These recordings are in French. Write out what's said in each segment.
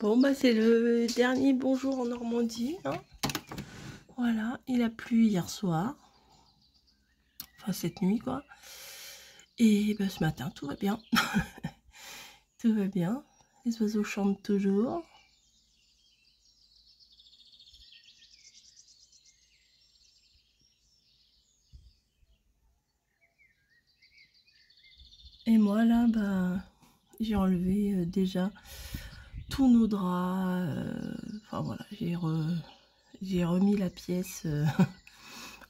Bon, bah c'est le dernier bonjour en Normandie, hein. Voilà, il a plu hier soir. Enfin, cette nuit, quoi. Et bah, ce matin, tout va bien. Tout va bien. Les oiseaux chantent toujours. Et moi, là, bah, j'ai enlevé déjà tous nos draps. Enfin, voilà, j'ai remis la pièce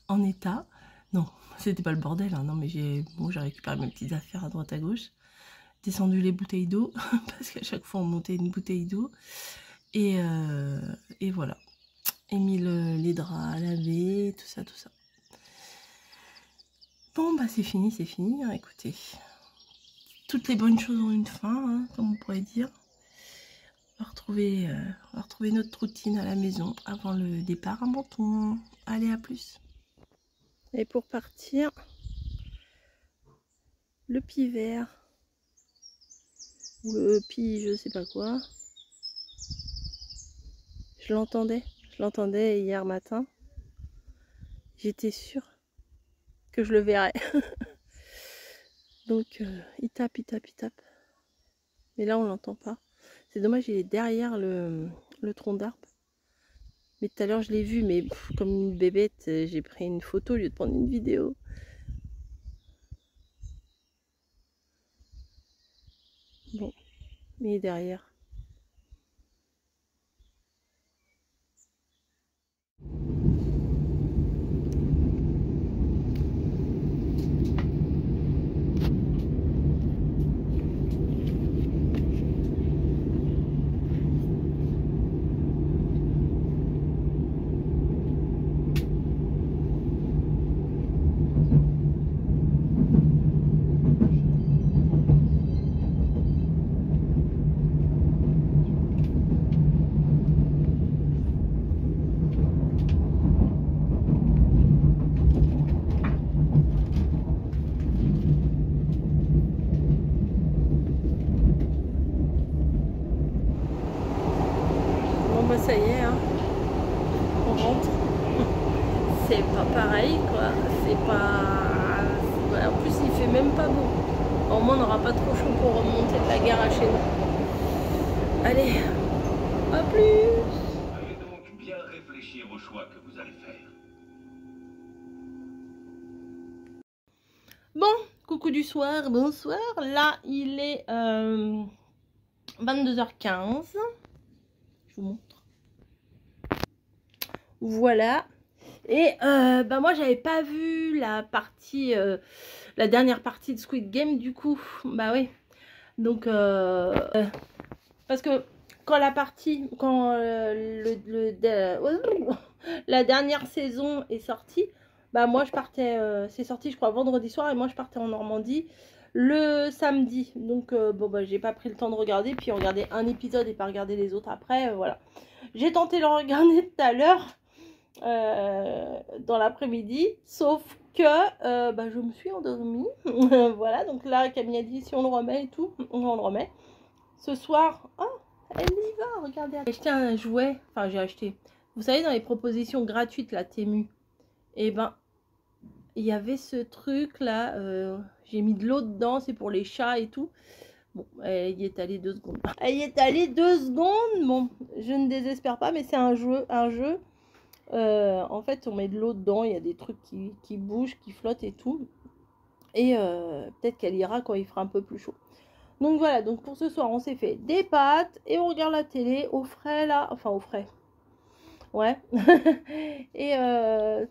en état. Non, c'était pas le bordel, hein. Non, mais j'ai récupéré mes petites affaires à droite à gauche. Descendu les bouteilles d'eau, parce qu'à chaque fois on montait une bouteille d'eau. Et voilà. Et mis les draps à laver, tout ça, tout ça. Bon, bah c'est fini, hein, écoutez. Toutes les bonnes choses ont une fin, hein, comme on pourrait dire. On va retrouver notre routine à la maison avant le départ à Menton. Allez, à plus. Et pour partir, le pivert. Ou le pi, je sais pas quoi. Je l'entendais hier matin. J'étais sûre que je le verrais. Donc il tape. Mais là on l'entend pas. C'est dommage, il est derrière le tronc d'arbre. Mais tout à l'heure je l'ai vu, mais comme une bébête, j'ai pris une photo au lieu de prendre une vidéo. Bon, mais il est derrière. Bon bah ça y est, hein. On rentre. C'est pas pareil quoi. C'est pas... En plus il fait même pas beau. Au moins on n'aura pas trop chaud pour remonter de la gare à chez nous. Allez, à plus. Allez donc bien réfléchir au choix que vous allez faire. Bon, coucou du soir, bonsoir. Là il est 22h15. Je vous montre. Voilà. Et bah moi j'avais pas vu la partie, la dernière partie de Squid Game du coup. Bah oui. Donc parce que quand la partie, quand la dernière saison est sortie, bah moi je partais, c'est sorti je crois vendredi soir et moi je partais en Normandie le samedi. Donc bon bah j'ai pas pris le temps de regarder, puis regarder un épisode et pas regarder les autres après, voilà. J'ai tenté de le regarder tout à l'heure. Dans l'après-midi, sauf que bah, je me suis endormie. Voilà, donc là Camille a dit si on le remet et tout, on le remet ce soir. Oh, elle y va, regardez, j'ai acheté un jouet, enfin j'ai acheté, vous savez, dans les propositions gratuites, la Temu, et ben il y avait ce truc là, j'ai mis de l'eau dedans, c'est pour les chats et tout. Bon, elle y est allée 2 secondes. Elle y est allée 2 secondes. Bon, je ne désespère pas, mais c'est un jeu. En fait, on met de l'eau dedans, il y a des trucs qui bougent, qui flottent et tout. Et peut-être qu'elle ira quand il fera un peu plus chaud. Donc voilà, donc pour ce soir, on s'est fait des pâtes et on regarde la télé au frais là. Enfin, au frais. Ouais. Et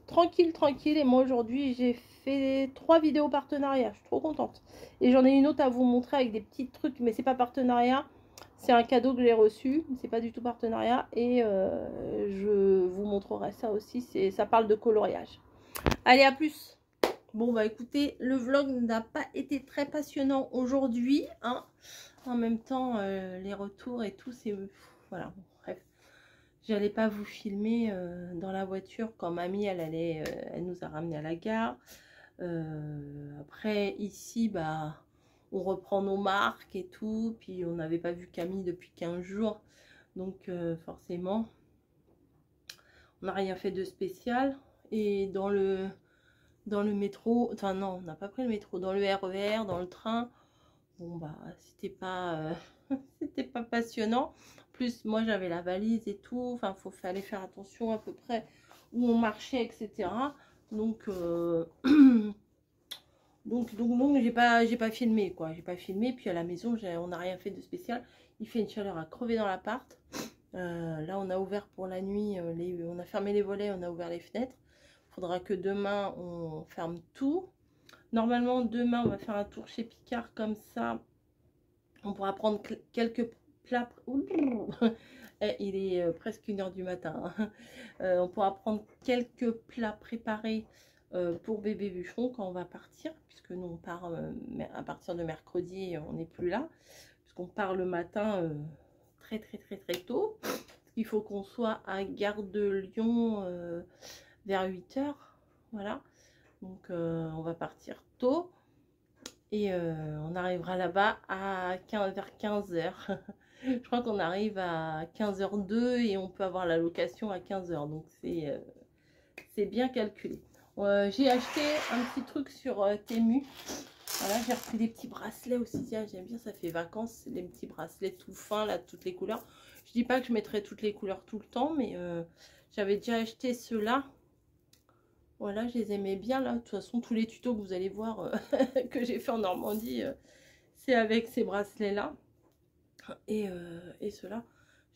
tranquille. Et moi aujourd'hui, j'ai fait 3 vidéos partenariat. Je suis trop contente. Et j'en ai une autre à vous montrer avec des petits trucs, mais c'est pas partenariat. C'est un cadeau que j'ai reçu, c'est pas du tout partenariat, et je vous montrerai ça aussi, ça parle de coloriage. Allez, à plus. Bon bah écoutez, le vlog n'a pas été très passionnant aujourd'hui, hein. En même temps, les retours et tout, c'est... Voilà, bref. J'allais pas vous filmer dans la voiture quand mamie, elle nous a ramenés à la gare. Après, ici, bah... on reprend nos marques et tout, puis on n'avait pas vu Camille depuis 15 jours, Donc forcément, on n'a rien fait de spécial. Et dans le métro, enfin non, on n'a pas pris le métro, dans le RER, dans le train, bon bah c'était pas c'était pas passionnant. En plus moi j'avais la valise et tout, enfin fallait faire attention à peu près où on marchait, etc. Donc donc j'ai pas filmé quoi, j'ai pas filmé. Puis à la maison on n'a rien fait de spécial. Il fait une chaleur à crever dans l'appart. Là on a ouvert pour la nuit, on a fermé les volets, on a ouvert les fenêtres. Faudra que demain on ferme tout. Normalement demain on va faire un tour chez Picard, comme ça on pourra prendre quelques plats. Il est presque 1h du matin. On pourra prendre quelques plats préparés pour bébé bûcheron quand on va partir, puisque nous on part à partir de mercredi, on n'est plus là, puisqu'on part le matin très tôt. Il faut qu'on soit à Gare de Lyon vers 8h. Voilà, donc on va partir tôt. Et on arrivera là-bas vers 15h. Je crois qu'on arrive à 15h02 et on peut avoir la location à 15h. Donc c'est bien calculé. J'ai acheté un petit truc sur Temu. Voilà, j'ai repris des petits bracelets aussi. Tiens, j'aime bien, ça fait vacances, les petits bracelets tout fins, là, toutes les couleurs. Je dis pas que je mettrai toutes les couleurs tout le temps, mais j'avais déjà acheté ceux-là. Voilà, je les aimais bien là. De toute façon, tous les tutos que vous allez voir que j'ai fait en Normandie, c'est avec ces bracelets-là. Et ceux-là,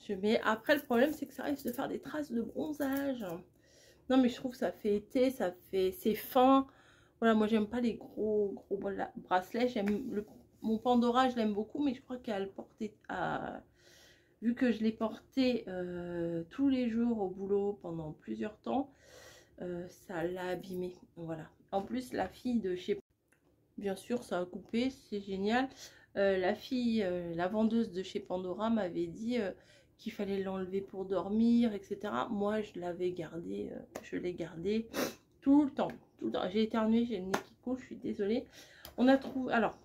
je mets. Après, le problème, c'est que ça risque de faire des traces de bronzage. Non, mais je trouve que ça fait été, c'est fin. Voilà, moi, j'aime pas les gros bracelets. J'aime mon Pandora, je l'aime beaucoup, mais je crois qu'à le porter vu que je l'ai porté tous les jours au boulot pendant plusieurs temps. Ça l'a abîmé, voilà. En plus la fille de chez, bien sûr ça a coupé, c'est génial. La fille, la vendeuse de chez Pandora m'avait dit qu'il fallait l'enlever pour dormir, etc. Moi je l'avais gardé, je l'ai gardé tout le temps. J'ai éternué, j'ai le nez qui coule, je suis désolée. On a trouvé, alors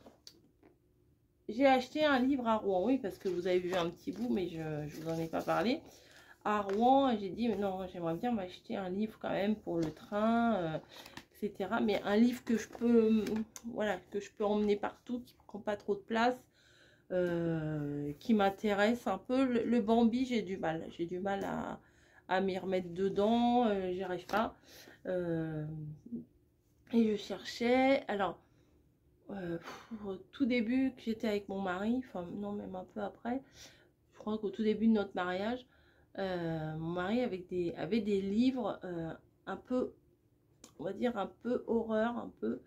j'ai acheté un livre à Rouen, oui, parce que vous avez vu un petit bout, mais je vous en ai pas parlé. À Rouen, j'ai dit non, j'aimerais bien m'acheter un livre quand même pour le train, etc. Mais un livre que je peux, voilà, que je peux emmener partout, qui prend pas trop de place, qui m'intéresse un peu. Le Bambi, j'ai du mal à m'y remettre dedans, j'y arrive pas. Et je cherchais, alors au tout début que j'étais avec mon mari, enfin non, même un peu après, je crois qu'au tout début de notre mariage, mon mari avait des livres un peu, on va dire un peu horreur, un peu,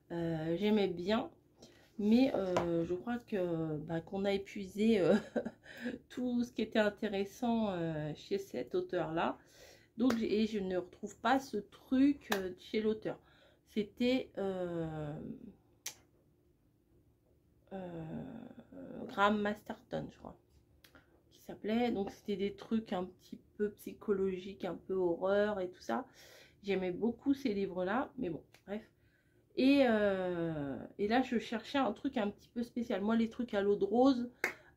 j'aimais bien, mais je crois que qu'on a épuisé tout ce qui était intéressant chez cet auteur là. Donc je ne retrouve pas ce truc chez l'auteur. C'était Graham Masterton, je crois, s'appelait. Donc c'était des trucs un petit peu psychologiques, un peu horreur et tout ça. J'aimais beaucoup ces livres là, mais bon, bref. Et là je cherchais un truc un petit peu spécial. Moi les trucs à l'eau de rose,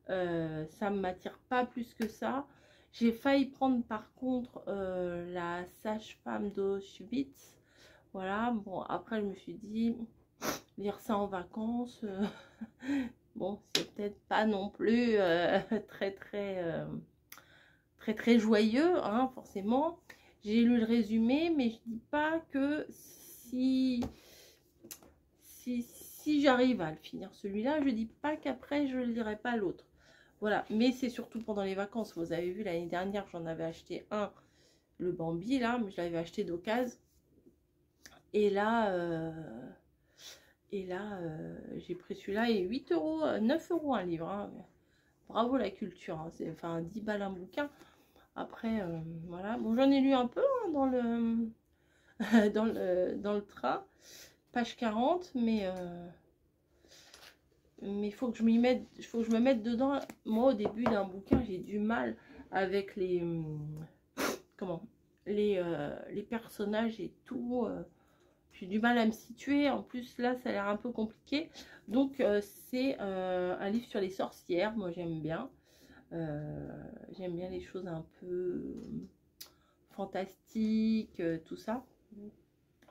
ça ne m'attire pas plus que ça. J'ai failli prendre par contre la sage-femme d'Auschwitz. Voilà, bon après je me suis dit lire ça en vacances, bon, c'est peut-être pas non plus très joyeux, hein, forcément. J'ai lu le résumé, mais je dis pas que si j'arrive à le finir celui-là, je dis pas qu'après je ne lirai pas l'autre. Voilà, mais c'est surtout pendant les vacances. Vous avez vu l'année dernière, j'en avais acheté un, le Bambi là, mais je l'avais acheté d'occasion. Et là, j'ai pris celui-là et 8 €, 9 € un livre. Hein. Bravo la culture, hein. C'est enfin 10 balles un bouquin. Après, voilà. Bon, j'en ai lu un peu hein, dans le train, page 40, mais il faut que je m'y mette, il faut que je me mette dedans. Moi, au début d'un bouquin, j'ai du mal avec les personnages et tout. J'ai du mal à me situer. En plus, là, ça a l'air un peu compliqué. Donc, c'est un livre sur les sorcières. Moi, j'aime bien. J'aime bien les choses un peu fantastiques, tout ça.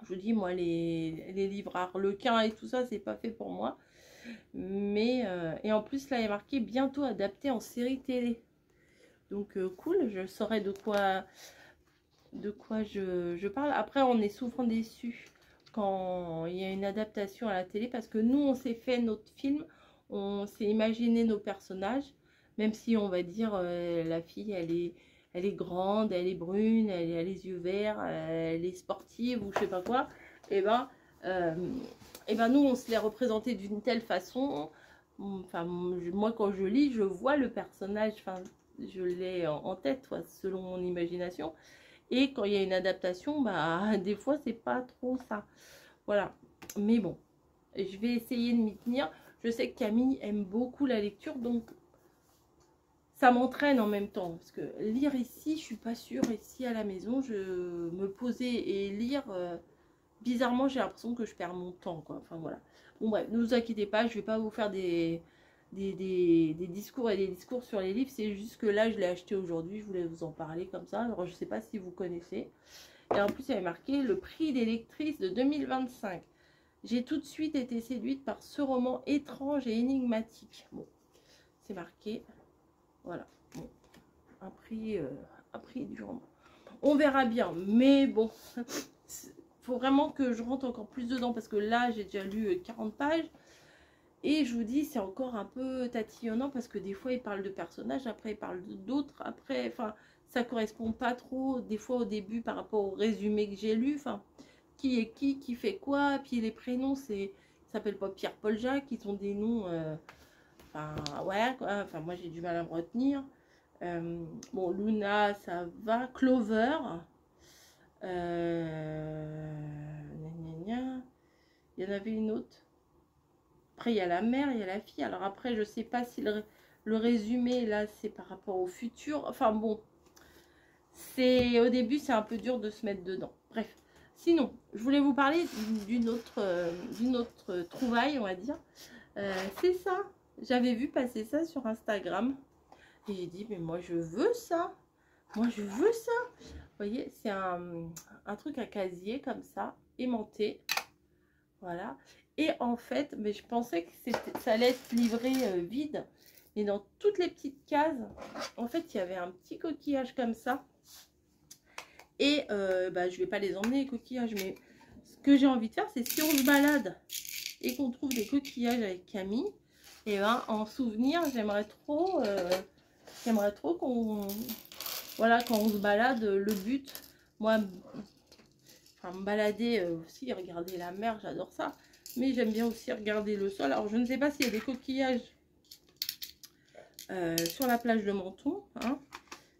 Je vous dis, moi, les livres Harlequin et tout ça, c'est pas fait pour moi. Mais, et en plus, là, il est marqué bientôt adapté en série télé. Donc, cool, je saurai de quoi je parle. Après, on est souvent déçus quand il y a une adaptation à la télé parce que nous, on s'est fait notre film, on s'est imaginé nos personnages, même si on va dire la fille, elle est grande, elle est brune, elle a les yeux verts, elle est sportive ou je sais pas quoi. Euh, et ben nous, on se l'est représenté d'une telle façon. Enfin, moi, quand je lis, je vois le personnage, enfin, je l'ai en tête, toi, selon mon imagination. Et quand il y a une adaptation, bah, des fois, c'est pas trop ça. Voilà. Mais bon, je vais essayer de m'y tenir. Je sais que Camille aime beaucoup la lecture, donc ça m'entraîne en même temps. Parce que lire ici, je suis pas sûre. Ici, à la maison, je me poser et lire, bizarrement, j'ai l'impression que je perds mon temps, quoi. Enfin, voilà. Bon, bref, ne vous inquiétez pas, je vais pas vous faire des discours et des discours sur les livres. C'est juste que là, je l'ai acheté aujourd'hui. Je voulais vous en parler comme ça. Alors, je sais pas si vous connaissez. Et en plus, il y avait marqué le prix des lectrices de 2025. J'ai tout de suite été séduite par ce roman étrange et énigmatique. Bon, c'est marqué. Voilà. Bon, un prix du roman. On verra bien. Mais bon, faut vraiment que je rentre encore plus dedans parce que là, j'ai déjà lu 40 pages. Et je vous dis, c'est encore un peu tatillonnant parce que des fois, il parle de personnages, après, il parle d'autres, après, enfin, ça correspond pas trop, des fois, au début, par rapport au résumé que j'ai lu, enfin, qui est qui fait quoi, puis les prénoms, c'est, ça s'appelle pas Pierre, Paul, Jacques, ils ont des noms, enfin, ouais, quoi, enfin, moi, j'ai du mal à me retenir. Bon, Luna, ça va, Clover, il y en avait une autre. Après, il y a la mère, il y a la fille. Alors après, je sais pas si le résumé, là, c'est par rapport au futur. Enfin bon, c'est au début, c'est un peu dur de se mettre dedans. Bref. Sinon, je voulais vous parler d'une autre trouvaille, on va dire. C'est ça. J'avais vu passer ça sur Instagram. Et j'ai dit, mais moi, je veux ça. Moi, je veux ça. Vous voyez, c'est un truc à casier comme ça, aimanté. Voilà. Et en fait, mais je pensais que ça allait être livré vide. Et dans toutes les petites cases, en fait, il y avait un petit coquillage comme ça. Et bah, je ne vais pas les emmener, les coquillages. Mais ce que j'ai envie de faire, c'est si on se balade et qu'on trouve des coquillages avec Camille, et ben, en souvenir, j'aimerais trop qu'on... Voilà, quand on se balade, le but, moi, enfin, me balader aussi, regarder la mer, j'adore ça. Mais j'aime bien aussi regarder le sol. Alors, je ne sais pas s'il y a des coquillages sur la plage de Menton. Hein,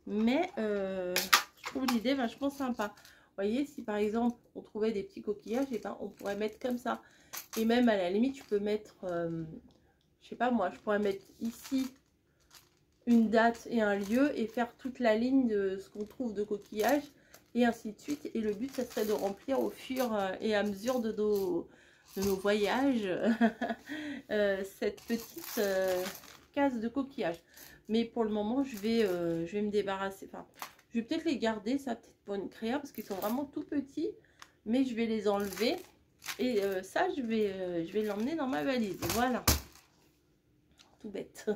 mais je trouve l'idée vachement sympa. Vous voyez, si par exemple, on trouvait des petits coquillages, et ben, on pourrait mettre comme ça. Et même à la limite, je peux mettre, je sais pas moi, je pourrais mettre ici une date et un lieu et faire toute la ligne de ce qu'on trouve de coquillages. Et ainsi de suite. Et le but, ça serait de remplir au fur et à mesure de nos voyages cette petite case de coquillages. Mais pour le moment, je vais me débarrasser. Enfin, je vais peut-être les garder, ça peut-être pour une créa, parce qu'ils sont vraiment tout petits. Mais je vais les enlever. Et ça, je vais l'emmener dans ma valise. Voilà. Tout bête.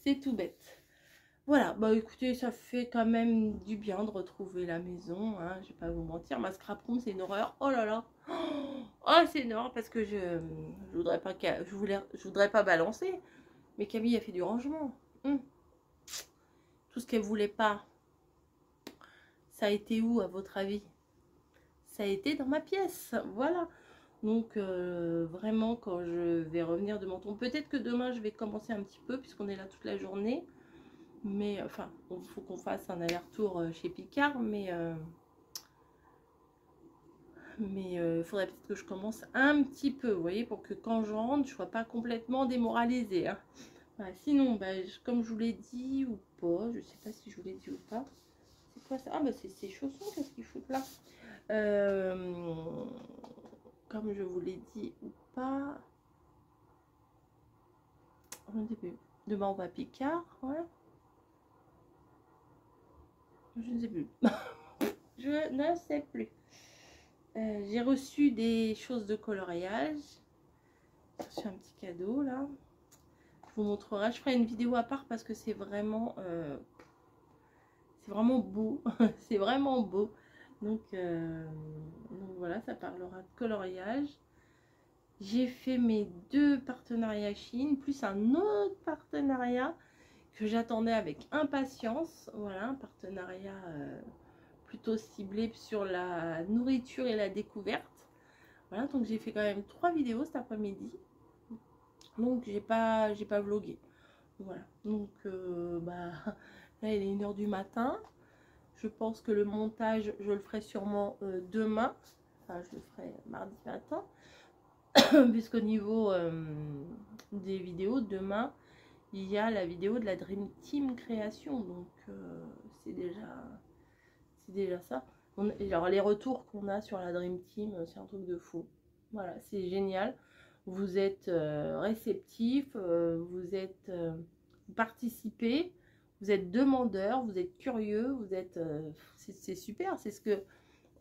C'est tout bête. Voilà, bah écoutez, ça fait quand même du bien de retrouver la maison, hein, je vais pas vous mentir. Ma scrap room, c'est une horreur. Oh là là. Oh, c'est une horreur parce que je voudrais pas je voudrais pas balancer. Mais Camille a fait du rangement. Tout ce qu'elle voulait pas. Ça a été où à votre avis? Ça a été dans ma pièce. Voilà. Donc vraiment, quand je vais revenir de Menton, peut-être que demain je vais commencer un petit peu puisqu'on est là toute la journée. Mais enfin, il faut qu'on fasse un aller-retour chez Picard, mais il faudrait peut-être que je commence un petit peu, vous voyez, pour que quand je rentre, je ne sois pas complètement démoralisée. Hein. Voilà, sinon, bah, comme je vous l'ai dit ou pas, je ne sais pas si je vous l'ai dit ou pas. C'est quoi ça? Ah, bah c'est ces chaussons, qu'est-ce qu'ils foutent là? Comme je vous l'ai dit ou pas. Demain, on va à Picard, ouais. Je ne sais plus. Je ne sais plus. J'ai reçu des choses de coloriage. J'ai reçu un petit cadeau là. Je vous montrerai. Je ferai une vidéo à part parce que c'est vraiment beau. C'est vraiment beau. Donc voilà, ça parlera de coloriage. J'ai fait mes 2 partenariats Chine, plus un autre partenariat que j'attendais avec impatience. Voilà, un partenariat plutôt ciblé sur la nourriture et la découverte. Voilà, donc j'ai fait quand même 3 vidéos cet après-midi. Donc j'ai pas vlogué. Voilà, donc là il est 1h du matin. Je pense que le montage, je le ferai sûrement demain. Enfin, je le ferai mardi matin. Puisqu'au niveau des vidéos, demain, il y a la vidéo de la Dream Team création. Donc, c'est déjà ça. Alors, les retours qu'on a sur la Dream Team, c'est un truc de fou. Voilà, c'est génial. Vous êtes réceptifs, vous participez, vous êtes demandeurs, vous êtes curieux, vous êtes... c'est super, c'est ce que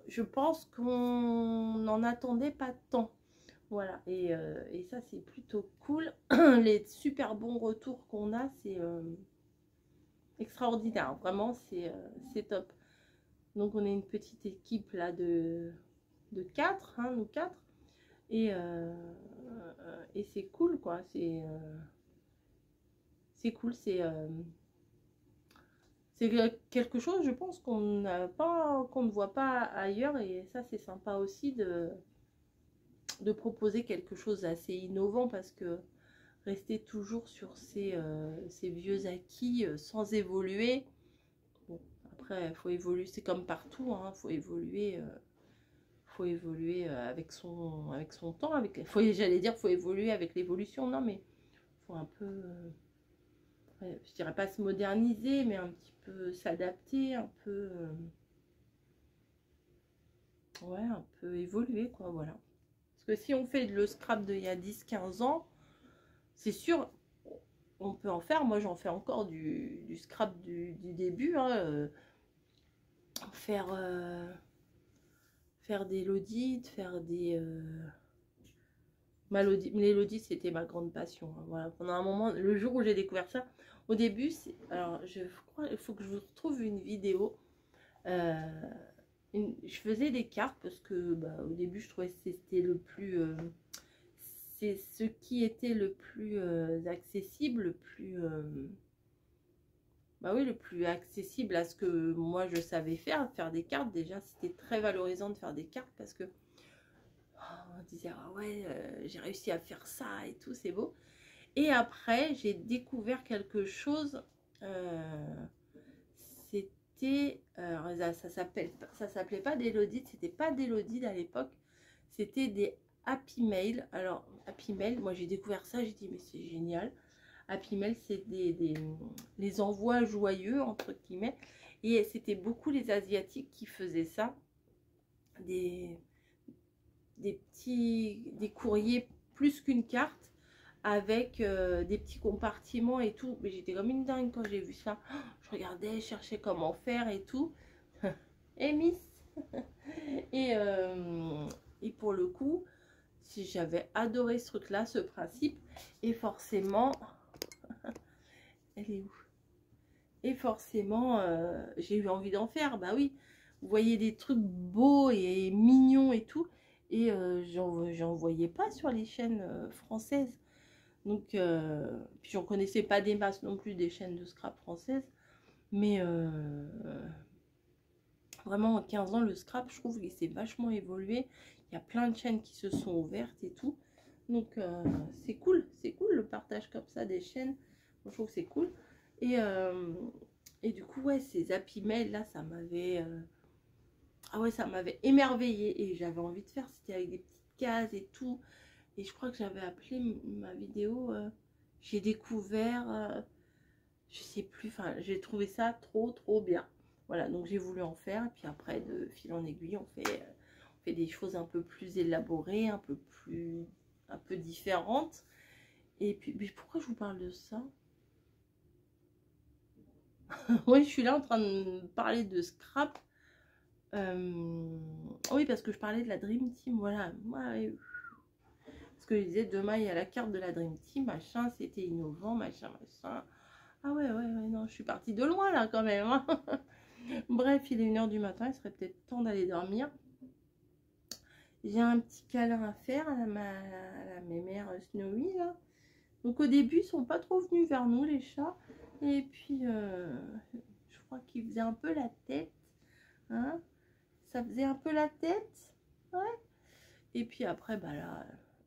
je pense qu'on n'en attendait pas tant. Voilà, et ça c'est plutôt cool. Les super bons retours qu'on a, c'est extraordinaire. Vraiment, c'est top. Donc on est une petite équipe là de 4, hein, nous 4. Et c'est cool quoi. C'est cool, c'est quelque chose, je pense, qu'on ne voit pas ailleurs. Et ça c'est sympa aussi de proposer quelque chose d'assez innovant, parce que rester toujours sur ces vieux acquis sans évoluer, bon, après il faut évoluer, c'est comme partout, hein, faut évoluer avec son temps, j'allais dire faut évoluer avec l'évolution, non mais faut un peu je dirais pas se moderniser, mais un petit peu s'adapter, un peu ouais, un peu évoluer quoi, voilà. Parce que si on fait le scrap d'il y a 10-15 ans, c'est sûr, on peut en faire. Moi, j'en fais encore du scrap du début. Hein, faire des lodites, faire des... les lodites, c'était ma grande passion. Hein, voilà. Pendant un moment, le jour où j'ai découvert ça, au début, alors je crois il faut que je vous retrouve une vidéo. Je faisais des cartes parce que au début, je trouvais que c'était le plus... c'est ce qui était le plus accessible, le plus oui, le plus accessible à ce que moi je savais faire des cartes. Déjà, c'était très valorisant de faire des cartes parce que on disait ah ouais, j'ai réussi à faire ça et tout, c'est beau. Et après, j'ai découvert quelque chose. C'était ça s'appelait pas des lodites, c'était pas des lodites à l'époque, c'était des Happy Mail. Alors Happy Mail, moi j'ai découvert ça, j'ai dit mais c'est génial. Happy Mail, c'est les envois joyeux entre guillemets, et c'était beaucoup les Asiatiques qui faisaient ça, des courriers plus qu'une carte, avec des petits compartiments et tout. Mais j'étais comme une dingue quand j'ai vu ça. Je regardais, je cherchais comment faire et tout. Et Miss et pour le coup, si j'avais adoré ce truc là, ce principe, et forcément elle est où, et forcément j'ai eu envie d'en faire. Bah oui, vous voyez des trucs beaux et mignons et tout, et j'en voyais pas sur les chaînes françaises. Donc puis j'en connaissais pas des masses non plus, des chaînes de scrap françaises, mais vraiment en 15 ans le scrap, je trouve qu'il s'est vachement évolué. Il y a plein de chaînes qui se sont ouvertes et tout, donc c'est cool le partage comme ça des chaînes. Je trouve que c'est cool. Et du coup ouais, ces Happy Mail là, ça m'avait ah ouais, ça m'avait émerveillée, et j'avais envie de faire, c'était avec des petites cases et tout. Et je crois que j'avais appelé ma vidéo j'ai découvert je sais plus, enfin j'ai trouvé ça trop bien. Voilà, donc j'ai voulu en faire, et puis après de fil en aiguille on fait des choses un peu plus élaborées, un peu différentes. Et puis mais pourquoi je vous parle de ça? Oui, je suis là en train de parler de scrap. Oui, parce que je parlais de la Dream Team, voilà. Ouais, parce que je disais, demain, il y a la carte de la Dream Team, machin, c'était innovant, machin, machin. Ah ouais, non, je suis partie de loin, là, quand même. Hein. Bref, il est 1 h du matin, il serait peut-être temps d'aller dormir. J'ai un petit câlin à faire à la mémère Snowy, là. Donc au début, ils sont pas trop venus vers nous, les chats. Et puis, je crois qu'ils faisaient un peu la tête. Hein, ça faisait un peu la tête. Ouais. Et puis après, bah là,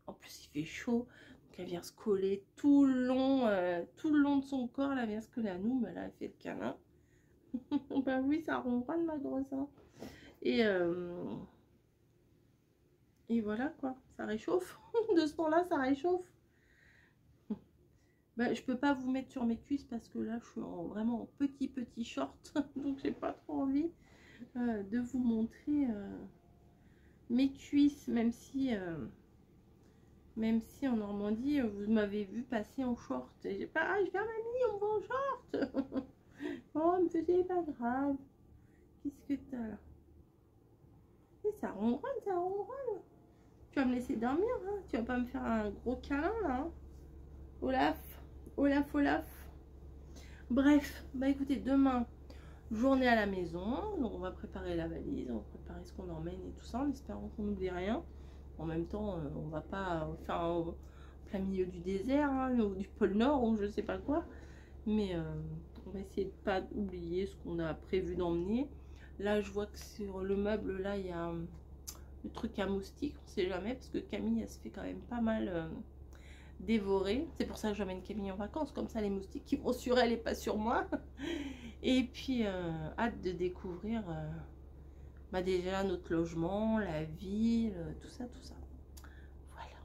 en plus, il fait chaud. Donc elle vient se coller tout le long de son corps. Elle vient se coller à nous. Mais là, elle fait le câlin. Bah oui, ça ronronne, ma grosse. Hein. Et voilà, quoi. Ça réchauffe. De ce temps-là, ça réchauffe. Bah, je peux pas vous mettre sur mes cuisses parce que là je suis vraiment en petit short donc j'ai pas trop envie de vous montrer mes cuisses, même si en Normandie vous m'avez vu passer en short et j'ai pas, je vais à mamie, on va en short. Oh, mais c'est pas grave. Qu'est-ce que t'as là? Et ça ronronne, ça ronronne. Tu vas me laisser dormir, hein? Tu vas pas me faire un gros câlin là, hein? Olaf. Bref, bah écoutez, demain, journée à la maison. Donc on va préparer la valise, on va préparer ce qu'on emmène et tout ça, en espérant qu'on n'oublie rien. En même temps, on va pas faire un plein milieu du désert, hein, ou du pôle Nord, ou je sais pas quoi. Mais on va essayer de pas oublier ce qu'on a prévu d'emmener. Là, je vois que sur le meuble, là, il y a le truc à moustiques, on sait jamais, parce que Camille, elle se fait quand même pas mal... dévorer. C'est pour ça que j'emmène Camille en vacances, comme ça les moustiques qui vont sur elle et pas sur moi. Et puis hâte de découvrir bah déjà notre logement, la ville, tout ça. Voilà.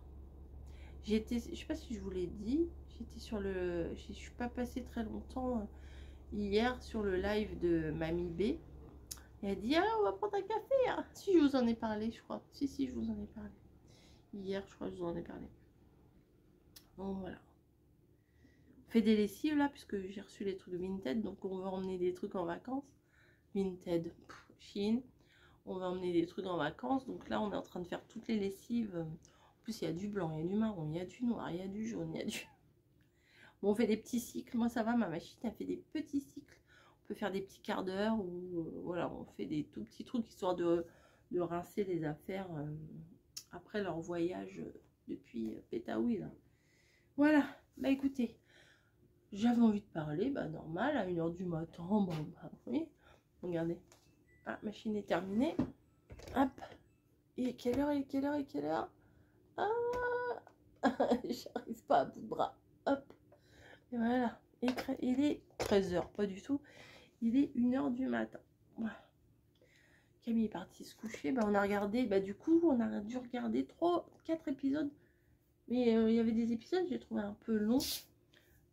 J'étais, je sais pas si je vous l'ai dit, j'étais sur le, je suis pas passée très longtemps hier sur le live de Mamie B. Et elle a dit ah on va prendre un café. Hein. Si je vous en ai parlé, je crois. Si je vous en ai parlé. Hier, je crois que je vous en ai parlé. Donc voilà. On fait des lessives là, puisque j'ai reçu les trucs Vinted, donc on va emmener des trucs en vacances. Vinted, Chine. On va emmener des trucs en vacances, donc là on est en train de faire toutes les lessives. En plus il y a du blanc, il y a du marron, il y a du noir, il y a du jaune, il y a du... Bon, on fait des petits cycles, moi ça va, ma machine elle fait des petits cycles. On peut faire des petits quarts d'heure, ou voilà, on fait des tout petits trucs, histoire de rincer les affaires après leur voyage depuis Pétaouis là. Voilà, bah écoutez, j'avais envie de parler, bah normal, à 1 h du matin, bon bah oui, regardez, ah, machine est terminée, hop, et quelle heure, ah, j'arrive pas à bout de bras, hop, et voilà, il est 13 h, pas du tout, il est 1 h du matin, voilà. Camille est partie se coucher, bah on a regardé, bah du coup, on a dû regarder 4 épisodes, mais il y avait des épisodes, j'ai trouvé un peu long,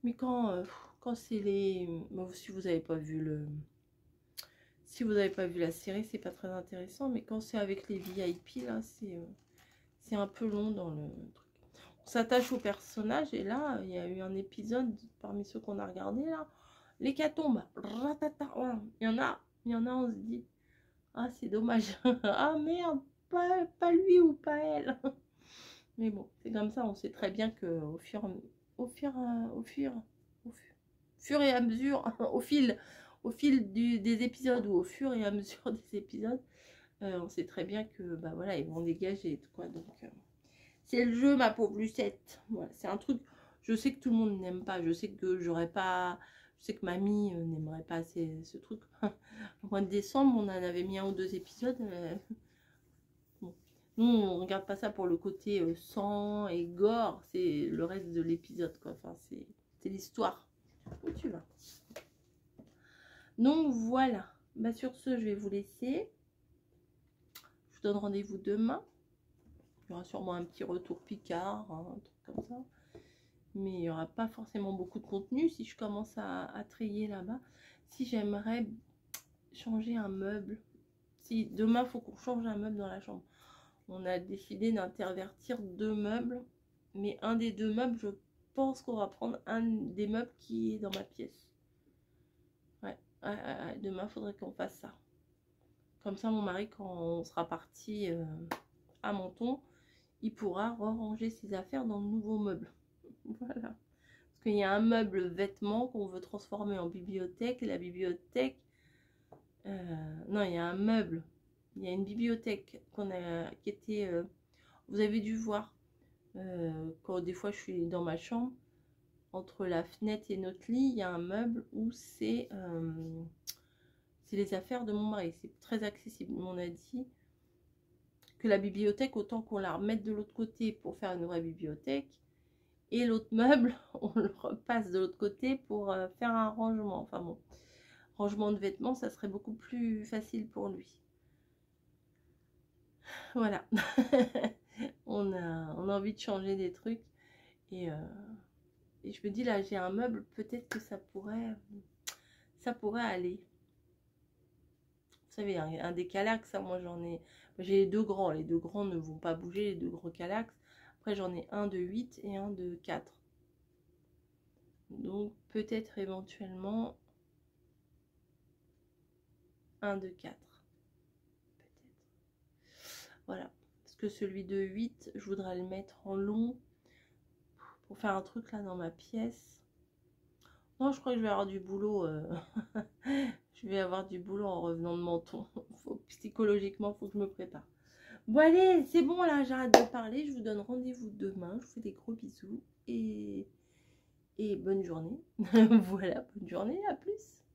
mais quand c'est les... Bon, si vous n'avez pas vu la série, c'est pas très intéressant. Mais quand c'est avec les VIP, là, c'est un peu long dans le truc. On s'attache au personnage. Et là, il y a eu un épisode parmi ceux qu'on a regardé, là. L'hécatombe. Il y en a, on se dit. Ah, c'est dommage. Ah, merde. Pas lui ou pas elle. Mais bon, c'est comme ça. On sait très bien qu'au fur et à mesure, au fil des épisodes, ou au fur et à mesure des épisodes, on sait très bien que bah voilà, ils vont dégager quoi. Donc c'est le jeu, ma pauvre Lucette. Voilà, c'est un truc, je sais que tout le monde n'aime pas, je sais que mamie n'aimerait pas ce truc. Au mois de décembre, on en avait mis 1 ou 2 épisodes. Bon. Nous, on regarde pas ça pour le côté sang et gore, c'est le reste de l'épisode, quoi. Enfin, c'est l'histoire. Où tu vas? Donc voilà. Bah, sur ce, je vais vous laisser. Je vous donne rendez-vous demain. Il y aura sûrement un petit retour Picard, hein, un truc comme ça. Mais il n'y aura pas forcément beaucoup de contenu si je commence à trier là-bas. Si j'aimerais changer un meuble. Si demain, il faut qu'on change un meuble dans la chambre. On a décidé d'intervertir 2 meubles. Mais un des 2 meubles, je pense qu'on va prendre un des meubles qui est dans ma pièce. Ouais, Demain, faudrait qu'on fasse ça. Comme ça, mon mari, quand on sera parti à Menton, il pourra ranger ses affaires dans le nouveau meuble. Voilà. Parce qu'il y a un meuble vêtements qu'on veut transformer en bibliothèque. Et la bibliothèque... non, il y a un meuble. Il y a une bibliothèque qui était... vous avez dû voir. Quand des fois, je suis dans ma chambre. Entre la fenêtre et notre lit, il y a un meuble où c'est les affaires de mon mari. C'est très accessible. On a dit que la bibliothèque, autant qu'on la remette de l'autre côté pour faire une vraie bibliothèque. Et l'autre meuble, on le repasse de l'autre côté pour faire un rangement. Enfin bon, rangement de vêtements, ça serait beaucoup plus facile pour lui. Voilà. on a envie de changer des trucs. Et je me dis, là, j'ai un meuble, peut-être que ça pourrait aller. Vous savez, un des Kallax, ça, moi j'en ai... J'ai les deux grands. Les deux grands ne vont pas bouger, les deux gros Kallax. Après, j'en ai un de 8 et un de 4. Donc, peut-être éventuellement un de 4. Peut-être. Voilà. Parce que celui de 8, je voudrais le mettre en long pour faire un truc là dans ma pièce. Non, je crois que je vais avoir du boulot. Je vais avoir du boulot en revenant de Menton. Psychologiquement, il faut que je me prépare. Bon, allez, c'est bon là, j'arrête de parler. Je vous donne rendez-vous demain. Je vous fais des gros bisous et bonne journée. Voilà, bonne journée, à plus.